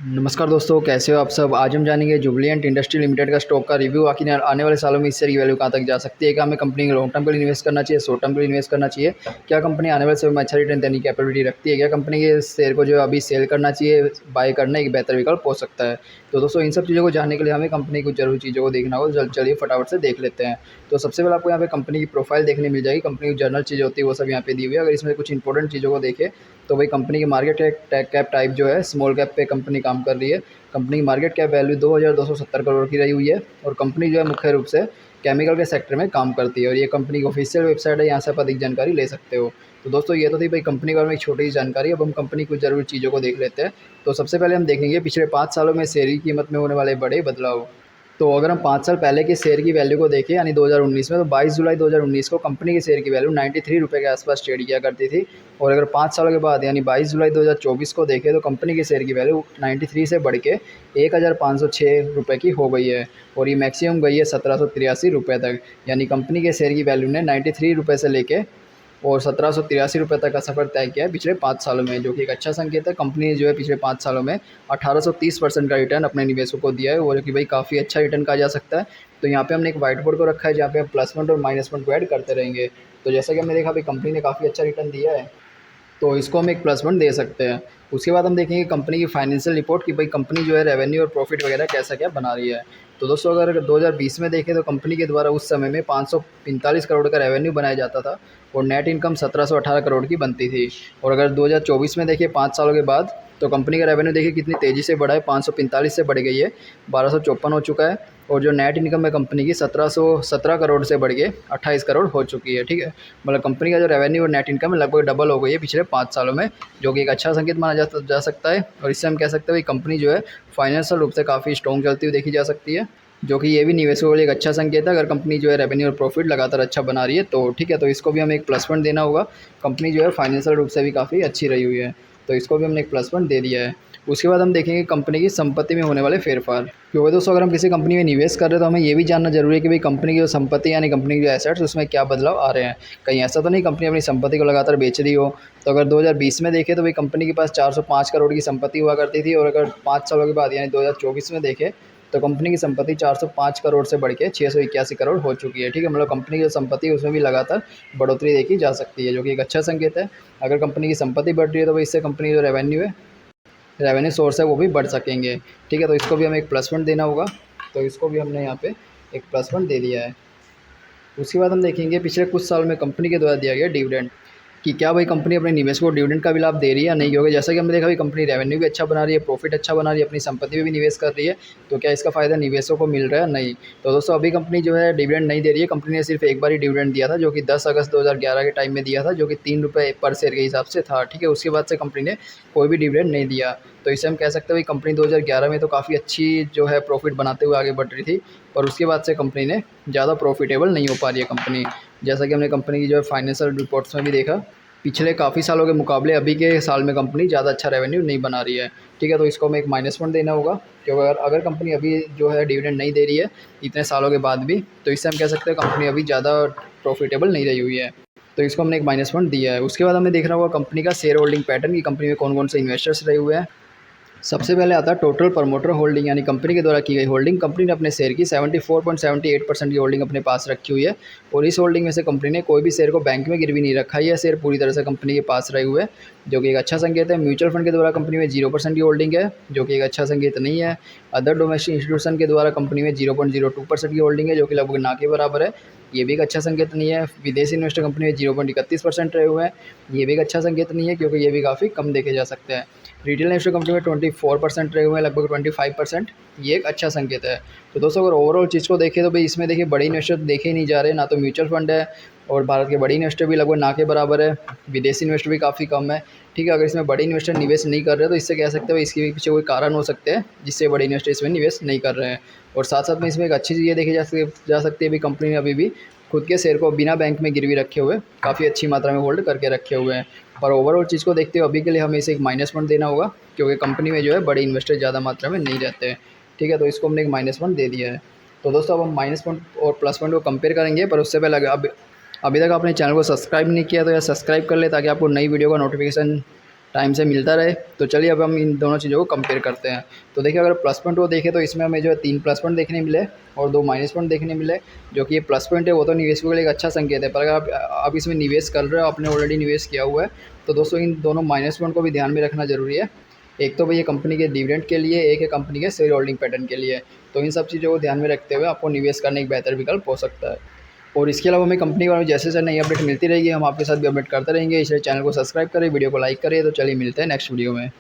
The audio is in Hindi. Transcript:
नमस्कार दोस्तों, कैसे हो आप सब। आज हम जानेंगे जुबलिएंट इंडस्ट्री लिमिटेड का स्टॉक का रिव्यू। आखिर आने वाले सालों में इस शेयर की वैल्यू कहाँ तक जा सकती है। क्या हमें कंपनी को लॉन्ग टर्म के लिए इन्वेस्ट करना चाहिए, शॉर्ट टर्म के लिए इन्वेस्ट करना चाहिए। क्या कंपनी आने वाले समय में अच्छा रिटर्न देने की कैपेबिलिटी रखती है। क्या कंपनी के शेयर को जो है अभी सेल करना चाहिए, बाय करना एक बेहतर विकल्प हो सकता है। तो दोस्तों, इन सब चीज़ों को जानने के लिए हमें कंपनी कुछ जरूरी चीज़ों को देखना होगा। चलिए फटाफट से देख लेते हैं। तो सबसे पहले आपको यहाँ पे कंपनी की प्रोफाइल देखने मिल जाएगी। कंपनी की जर्नल चीज़ होती है वो सब यहाँ पे दी हुई है। अगर इसमें कुछ इंपॉर्टेंट चीज़ों को देखें तो भाई कंपनी की मार्केट कैप टाइप जो है स्मॉल कैप पे कंपनी काम कर रही है। कंपनी की मार्केट कैप वैल्यू 2270 करोड़ की रही हुई है और कंपनी जो है मुख्य रूप से केमिकल के सेक्टर में काम करती है और ये कंपनी की ऑफिशियल वेबसाइट है। यहाँ से आप अधिक जानकारी ले सकते हो। तो दोस्तों, ये तो थी भाई कंपनी के बारे में एक छोटी सी जानकारी। अब हम कंपनी की कुछ जरूरी चीज़ों को देख लेते हैं। तो सबसे पहले हम देखेंगे पिछले 5 सालों में शेयर की कीमत में होने वाले बड़े बदलाव। तो अगर हम 5 साल पहले के शेयर की वैल्यू को देखें यानी 2019 में, तो 22 जुलाई 2019 को कंपनी के शेयर की वैल्यू 93 रुपये के आसपास ट्रेड किया करती थी। और अगर 5 सालों के बाद यानी 22 जुलाई 2024 को देखें तो कंपनी के शेयर की वैल्यू 93 से बढ़ के 1506 रुपये की हो गई है और ये मैक्सिमम गई है 1783 तक। यानी कंपनी के शेयर की वैल्यू ने 93 रुपये से लेके और 1783 तक का सफ़र तय किया है पिछले 5 सालों में, जो कि एक अच्छा संकेत है। कंपनी ने जो है पिछले 5 सालों में 1830% का रिटर्न अपने निवेशकों को दिया है और जो कि भाई काफ़ी अच्छा रिटर्न कहा जा सकता है। तो यहाँ पे हमने एक व्हाइट बोर्ड को रखा है जहाँ पे हम प्लस पॉइंट और माइनस पॉइंट को ऐड करते रहेंगे। तो जैसा कि हमने देखा भाई कंपनी ने काफ़ी अच्छा रिटर्न दिया है, तो इसको हम एक प्लस पॉइंट दे सकते हैं। उसके बाद हम देखेंगे कंपनी की फाइनेंशियल रिपोर्ट कि भाई कंपनी जो है रेवेन्यू और प्रॉफिट वगैरह कैसा क्या बना रही है। तो दोस्तों, अगर 2020 में देखें तो कंपनी के द्वारा उस समय में 545 करोड़ का रेवेन्यू बनाया जाता था और नेट इनकम 1718 करोड़ की बनती थी। और अगर 2024 में देखिए 5 सालों के बाद, तो कंपनी का रेवेन्यू देखिए कितनी तेज़ी से बढ़ा है, 545 से बढ़ गई है, 1254 हो चुका है। और जो नेट इनकम है कंपनी की 1717 करोड़ से बढ़ के 28 करोड़ हो चुकी है। ठीक है, मतलब कंपनी का जो रेवेन्यू और नेट इनकम है लगभग डबल हो गई है पिछले 5 सालों में, जो कि एक अच्छा संकेत माना जा सकता है। और इससे हम कह सकते हैं भाई कंपनी जो है फाइनेंशियल रूप से काफ़ी स्ट्रॉन्ग चलती हुई देखी जा सकती है, जो कि ये भी निवेशकों के लिए एक अच्छा संकेत है। अगर कंपनी जो है रेवेन्यू और प्रॉफिट लगातार अच्छा बना रही है तो ठीक है, तो इसको भी हमें एक प्लस पॉइंट देना होगा। कंपनी जो है फाइनेंशियल रूप से भी काफ़ी अच्छी रही हुई है, तो इसको भी हमने एक प्लस पॉइंट दे दिया है। उसके बाद हम देखेंगे कंपनी की संपत्ति में होने वाले फेरफार। क्योंकि दोस्तों, अगर हम किसी कंपनी में निवेश कर रहे हैं तो हमें ये भी जानना जरूरी है कि भाई कंपनी की जो संपत्ति यानी कंपनी के जो एसेट्स उसमें क्या बदलाव आ रहे हैं। कहीं ऐसा तो नहीं कंपनी अपनी संपत्ति को लगातार बेच रही हो। तो अगर 2020 में देखें तो भाई कंपनी के पास 405 करोड़ की संपत्ति हुआ करती थी और अगर 5 सालों के बाद यानी 2024 में देखें तो कंपनी की संपत्ति 405 करोड़ से बढ़ के 681 करोड़ हो चुकी है। ठीक है, मतलब कंपनी की जो संपत्ति है उसमें भी लगातार बढ़ोतरी देखी जा सकती है, जो कि एक अच्छा संकेत है। अगर कंपनी की संपत्ति बढ़ रही है तो भाई इससे कंपनी जो रेवेन्यू है, रेवेन्यू सोर्स है, वो भी बढ़ सकेंगे। ठीक है, तो इसको भी हमें एक प्लस पॉइंट देना होगा। तो इसको भी हमने यहाँ पे एक प्लस पॉइंट दे दिया है। उसके बाद हम देखेंगे पिछले कुछ साल में कंपनी के द्वारा दिया गया डिविडेंड कि क्या भाई कंपनी अपने निवेशकों को डिविडेंड का भी लाभ दे रही है या नहीं। क्योंकि जैसा कि हमने देखा भाई कंपनी रेवेन्यू भी अच्छा बना रही है, प्रॉफिट अच्छा बना रही है, अपनी संपत्ति में भी निवेश कर रही है, तो क्या इसका फ़ायदा निवेशकों को मिल रहा है, नहीं। तो दोस्तों, अभी कंपनी जो है डिविडेंड नहीं दे रही है। कंपनी ने सिर्फ एक बार ही डिविडेंड दिया था जो कि 10 अगस्त 2011 के टाइम में दिया था, जो कि 3 रुपये पर शेयर के हिसाब से था। ठीक है, उसके बाद से कंपनी ने कोई भी डिविडेंड नहीं दिया। तो इसे हम कह सकते हैं भाई कंपनी 2011 में तो काफ़ी अच्छी जो है प्रॉफिट बनाते हुए आगे बढ़ रही थी, पर उसके बाद से कंपनी ने ज़्यादा प्रॉफिटेबल नहीं हो पा रही है कंपनी। जैसा कि हमने कंपनी की जो है फाइनेंशियल रिपोर्ट्स में भी देखा, पिछले काफ़ी सालों के मुकाबले अभी के साल में कंपनी ज़्यादा अच्छा रेवेन्यू नहीं बना रही है। ठीक है, तो इसको हमें एक माइनस पॉइंट देना होगा, क्योंकि अगर कंपनी अभी जो है डिविडेंड नहीं दे रही है इतने सालों के बाद भी, तो इससे हम कह सकते हैं कंपनी अभी ज़्यादा प्रॉफिटेबल नहीं रही हुई है। तो इसको हमने एक माइनस पॉइंट दिया है। उसके बाद हमें देखना होगा कंपनी का शेयर होल्डिंग पैटर्न की कंपनी में कौन कौन से इन्वेस्टर्स रहे हुए हैं। सबसे पहले आता है टोटल प्रमोटर होल्डिंग यानी कंपनी के द्वारा की गई होल्डिंग। कंपनी ने अपने शेयर की 74.78% की होल्डिंग अपने पास रखी हुई है और इस होल्डिंग में से कंपनी ने कोई भी शेयर को बैंक में गिरवी नहीं रखा है। यह शेयर पूरी तरह से कंपनी के पास रहे हुए, जो कि एक अच्छा संकेत है। म्यूचुअल फंड के द्वारा कंपनी में 0% की होल्डिंग है, जो कि एक अच्छा संकेत नहीं है। अदर डोमेस्टिक इंस्टीट्यूशन के द्वारा कंपनी में 0.02% की होल्डिंग है, जो कि लगभग ना के बराबर है। ये भी एक अच्छा संकेत नहीं है। विदेशी इन्वेस्टर कंपनी में 0.31% रहे हुए हैं, ये भी एक अच्छा संकेत नहीं है, क्योंकि ये भी काफ़ी कम देखे जा सकते हैं। रिटेल इन्वेस्टर कंपनी में 24% रहे हुए हैं, लगभग 25%, ये एक अच्छा संकेत है। तो दोस्तों, अगर ओवरऑल चीज़ को देखें तो भाई इसमें देखिए बड़े इन्वेस्टर देखे ही नहीं जा रहे, ना तो म्यूचुअल फंड है और भारत के बड़े इन्वेस्टर भी लगभग ना के बराबर है, विदेशी इन्वेस्टर भी काफ़ी कम है। ठीक है, अगर इसमें बड़े इन्वेस्टर निवेश नहीं कर रहे तो इससे कह सकते हैं भाई इसके पीछे कोई कारण हो सकते हैं जिससे बड़े इन्वेस्टर इसमें निवेश नहीं कर रहे हैं। और साथ साथ में इसमें एक अच्छी चीज़ ये देखी जा सकती है भाई कंपनी ने अभी भी खुद के शेयर को बिना बैंक में गिरवी रखे हुए काफ़ी अच्छी मात्रा में होल्ड करके रखे हुए हैं। पर ओवरऑल चीज़ को देखते हुए अभी के लिए हमें इसे एक माइनस पॉइंट देना होगा, क्योंकि कंपनी में जो है बड़े इन्वेस्टर ज़्यादा मात्रा में नहीं रहते हैं। ठीक है, तो इसको हमने एक माइनस पॉइंट दे दिया है। तो दोस्तों, अब हम माइनस पॉइंट और प्लस पॉइंट को कंपेयर करेंगे, पर उससे पहले अभी तक आपने चैनल को सब्सक्राइब नहीं किया तो यार सब्सक्राइब कर ले, ताकि आपको नई वीडियो का नोटिफिकेशन टाइम से मिलता रहे। तो चलिए अब हम इन दोनों चीज़ों को कंपेयर करते हैं। तो देखिए अगर प्लस पॉइंट को देखें तो इसमें हमें जो है 3 प्लस पॉइंट देखने मिले और 2 माइनस पॉइंट देखने मिले। जो कि ये प्लस पॉइंट है वो तो निवेशकों के लिए एक अच्छा संकेत है, पर अगर आप इसमें निवेश कर रहे हो, आपने ऑलरेडी निवेश किया हुआ है, तो दोस्तों इन दोनों माइनस पॉइंट को भी ध्यान में रखना ज़रूरी है। एक तो भैया कंपनी के डिविडेंड के लिए, एक है कंपनी के शेयर होल्डिंग पैटर्न के लिए। तो इन सब चीज़ों को ध्यान में रखते हुए आपको निवेश करने एक बेहतर विकल्प हो सकता है। और इसके अलावा हमें कंपनी के बारे में जैसे जैसे नई अपडेट मिलती रहेगी हम आपके साथ भी अपडेट करते रहेंगे, इसलिए चैनल को सब्सक्राइब करें, वीडियो को लाइक करें। तो चलिए मिलते हैं नेक्स्ट वीडियो में।